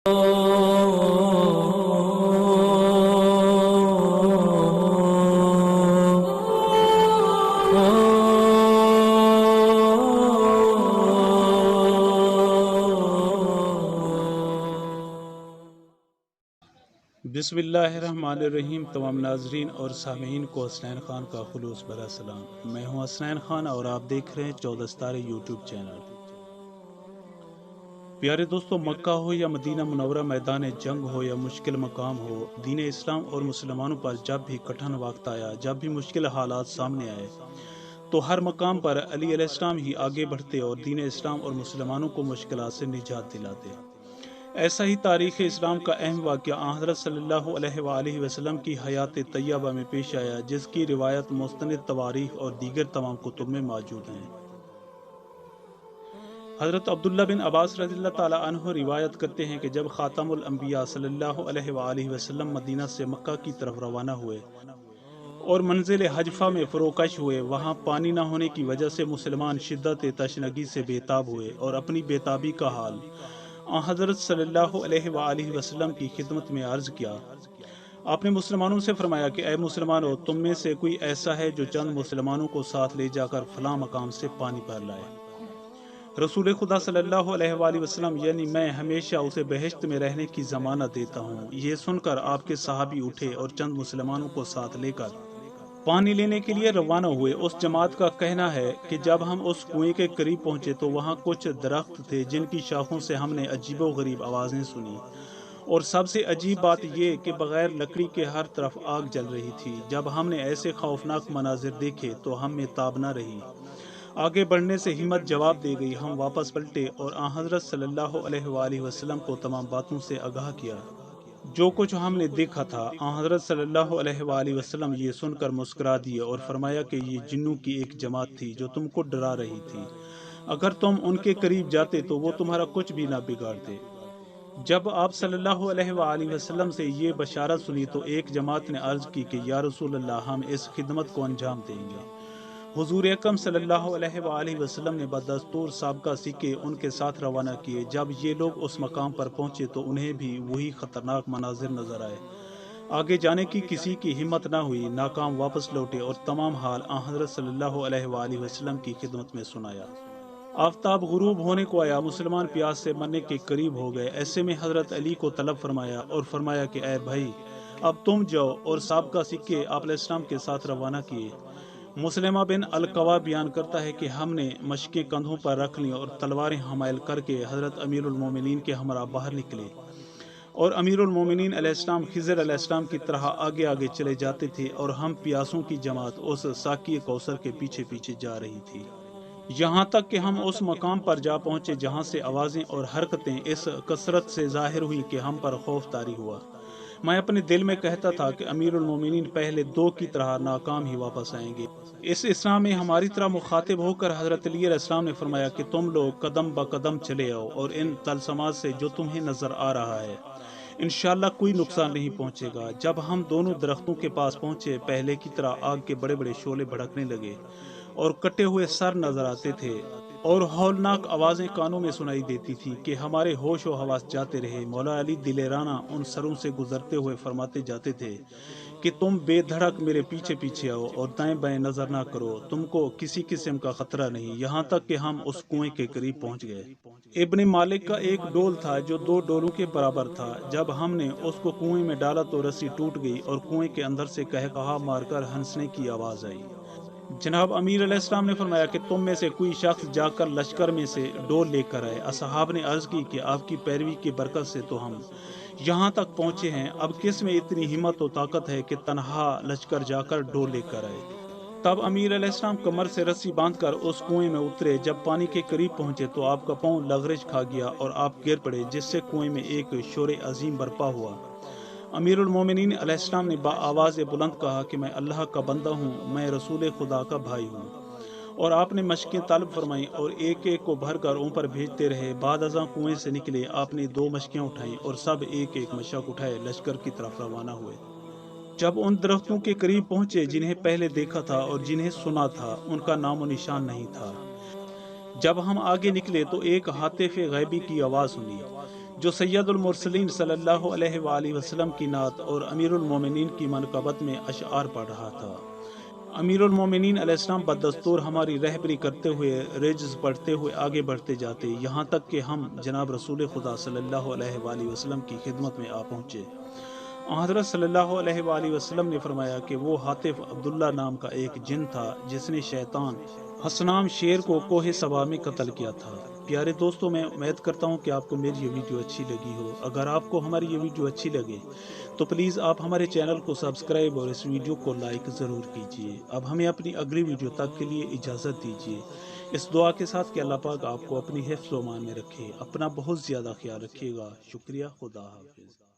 بسم اللہ الرحمن الرحیم۔ تمام ناظرین اور سامعین کو حسنین خان کا خلوص بھرا سلام۔ میں ہوں حسنین خان اور آپ دیکھ رہے ہیں 14 ستارے یوٹیوب چینل۔ پیارے دوستو، مکہ ہو یا مدینہ منورہ، میدان جنگ ہو یا مشکل مقام ہو، دین اسلام اور مسلمانوں پر جب بھی کٹھن وقت آیا، جب بھی مشکل حالات سامنے آئے، تو ہر مقام پر علی علیہ السلام ہی آگے بڑھتے اور دین اسلام اور مسلمانوں کو مشکلات سے نجات دلاتے۔ ایسا ہی تاریخ اسلام کا اہم واقعہ آن حضرت صلی اللہ علیہ وآلہ وسلم کی حیات طیبہ میں پیش آیا، جس کی روایت مستند تواریخ اور دیگر تمام کتب میں موجود ہیں۔ حضرت عبداللہ بن عباس رضی اللہ تعالیٰ عنہ روایت کرتے ہیں کہ جب خاتم الانبیاء صلی اللہ علیہ وآلہ وسلم مدینہ سے مکہ کی طرف روانہ ہوئے اور منزل حجفہ میں فروکش ہوئے، وہاں پانی نہ ہونے کی وجہ سے مسلمان شدت تشنگی سے بے تاب ہوئے اور اپنی بے تابی کا حال حضرت صلی اللہ علیہ وآلہ وسلم کی خدمت میں عرض کیا۔ آپ نے مسلمانوں سے فرمایا کہ اے مسلمانوں، تم میں سے کوئی ایسا ہے جو چند مسلمانوں کو ساتھ لے جا کر فلاں مقام سے پانی بھر لائے۔ رسول خدا صلی اللہ علیہ وآلہ وسلم یعنی میں ہمیشہ اسے بہشت میں رہنے کی ضمانت دیتا ہوں۔ یہ سن کر آپ کے صحابی اٹھے اور چند مسلمانوں کو ساتھ لے کر پانی لینے کے لیے روانہ ہوئے۔ اس جماعت کا کہنا ہے کہ جب ہم اس کنویں کے قریب پہنچے تو وہاں کچھ درخت تھے جن کی شاخوں سے ہم نے عجیب و غریب آوازیں سنی، اور سب سے عجیب بات یہ کہ بغیر لکڑی کے ہر طرف آگ جل رہی تھی۔ جب ہم نے ایسے خوفناک مناظر دیکھے تو ہم میں تاب نہ رہی، آگے بڑھنے سے ہمت جواب دے گئی۔ ہم واپس پلٹے اور آن حضرت صلی اللہ علیہ وآلہ وسلم کو تمام باتوں سے آگاہ کیا جو کچھ ہم نے دیکھا تھا۔ آن حضرت صلی اللہ علیہ وآلہ وسلم یہ سن کر مسکرا دیے اور فرمایا کہ یہ جنوں کی ایک جماعت تھی جو تم کو ڈرا رہی تھی، اگر تم ان کے قریب جاتے تو وہ تمہارا کچھ بھی نہ بگاڑتے۔ جب آپ صلی اللہ علیہ وآلہ وسلم سے یہ بشارت سنی تو ایک جماعت نے عرض کی کہ یا رسول اللہ، ہم اس خدمت کو انجام دیں گے۔ حضور اکرم صلی اللہ علیہ وآلہ وسلم نے بدستور سابقہ سکے ان کے ساتھ روانہ کیے۔ جب یہ لوگ اس مقام پر پہنچے تو انہیں بھی وہی خطرناک مناظر نظر آئے۔ آگے جانے کی کسی کی ہمت نہ ہوئی، ناکام واپس لوٹے اور تمام حال آن حضرت صلی اللہ علیہ وآلہ وسلم کی خدمت میں سنایا۔ آفتاب غروب ہونے کو آیا، مسلمان پیاس سے مرنے کے قریب ہو گئے۔ ایسے میں حضرت علی کو طلب فرمایا اور فرمایا کہ اے بھائی، اب تم جاؤ، اور سابقہ سکے آپ علیہ السلام کے ساتھ روانہ کیے۔ مسلمہ بن القوا بیان کرتا ہے کہ ہم نے مشقیں کندھوں پر رکھ لیں اور تلواریں حمائل کر کے حضرت امیر المومنین کے ہمراہ باہر نکلے، اور امیر المومنین علیہ السلام خضر علیہ السلام کی طرح آگے آگے چلے جاتے تھے، اور ہم پیاسوں کی جماعت اس ساقی کوثر کے پیچھے پیچھے جا رہی تھی، یہاں تک کہ ہم اس مقام پر جا پہنچے جہاں سے آوازیں اور حرکتیں اس کثرت سے ظاہر ہوئیں کہ ہم پر خوف طاری ہوا۔ میں اپنے دل میں کہتا تھا کہ امیر المومنین پہلے دو کی طرح ناکام ہی واپس آئیں گے۔ اس اسلام میں ہماری طرح مخاطب ہو کر حضرت علی علیہ السلام نے فرمایا کہ تم لوگ قدم بہ قدم چلے آؤ، اور ان طلسمات سے جو تمہیں نظر آ رہا ہے انشاءاللہ کوئی نقصان نہیں پہنچے گا۔ جب ہم دونوں درختوں کے پاس پہنچے، پہلے کی طرح آگ کے بڑے بڑے شعلے بھڑکنے لگے اور کٹے ہوئے سر نظر آتے تھے، اور ہولناک آوازیں کانوں میں سنائی دیتی تھی کہ ہمارے ہوش و حواس جاتے رہے۔ مولا علی دلیرانہ ان سروں سے گزرتے ہوئے فرماتے جاتے تھے کہ تم بے دھڑک میرے پیچھے پیچھے آؤ اور دائیں بائیں نظر نہ کرو، تم کو کسی قسم کا خطرہ نہیں، یہاں تک کہ ہم اس کنویں کے قریب پہنچ گئے۔ ابن مالک کا ایک ڈول تھا جو 2 ڈولوں کے برابر تھا۔ جب ہم نے اس کو کنویں میں ڈالا تو رسی ٹوٹ گئی اور کنویں کے اندر سے کہا مار کر ہنسنے کی آواز آئی۔ جناب امیر علیہ السلام نے فرمایا کہ تم میں سے کوئی شخص جا کر لشکر میں سے ڈول لے کر آئے۔ اصحاب نے عرض کی کہ آپ کی پیروی کی برکت سے تو ہم یہاں تک پہنچے ہیں، اب کس میں اتنی ہمت و طاقت ہے کہ تنہا لشکر جا کر ڈول لے کر آئے۔ تب امیر علیہ السلام کمر سے رسی باندھ کر اس کنویں میں اترے۔ جب پانی کے قریب پہنچے تو آپ کا پاؤں لغزش کھا گیا اور آپ گر پڑے، جس سے کنویں میں ایک شور عظیم برپا ہوا۔ امیر المومنین علیہ السلام نے بآواز بلند کہا کہ میں اللہ کا بندہ ہوں، میں رسول خدا کا بھائی ہوں، اور آپ نے مشقیں طلب فرمائیں اور ایک ایک کو بھر کر اوپر بھیجتے رہے۔ بعد ازاں کنویں سے نکلے، آپ نے 2 مشقیں اٹھائیں اور سب ایک ایک مشق اٹھائے لشکر کی طرف روانہ ہوئے۔ جب ان درختوں کے قریب پہنچے جنہیں پہلے دیکھا تھا اور جنہیں سنا تھا، ان کا نام و نشان نہیں تھا۔ جب ہم آگے نکلے تو ایک ہاتف غیبی کی آواز سنی جو سید المرسلین صلی اللہ علیہ وآلہ وسلم کی نعت اور امیر المومنین کی منقبت میں اشعار پڑھ رہا تھا۔ امیر المومنین علیہ السلام بدستور ہماری رہبری کرتے ہوئے ریجز پڑھتے ہوئے آگے بڑھتے جاتے، یہاں تک کہ ہم جناب رسول خدا صلی اللہ علیہ وآلہ وسلم کی خدمت میں آ پہنچے۔ حضرت صلی اللہ علیہ وآلہ وسلم نے فرمایا کہ وہ حاطف عبداللہ نام کا ایک جن تھا جس نے شیطان حسنام شیر کو کوہ صبا میں قتل کیا تھا۔ پیارے دوستوں، میں امید کرتا ہوں کہ آپ کو میری یہ ویڈیو اچھی لگی ہو۔ اگر آپ کو ہماری یہ ویڈیو اچھی لگے تو پلیز آپ ہمارے چینل کو سبسکرائب اور اس ویڈیو کو لائک ضرور کیجیے۔ اب ہمیں اپنی اگلی ویڈیو تک کے لیے اجازت دیجیے، اس دعا کے ساتھ کہ اللہ پاک آپ کو اپنی حفظ و امان میں رکھے۔ اپنا بہت زیادہ خیال رکھیے گا۔ شکریہ۔ خدا حافظ۔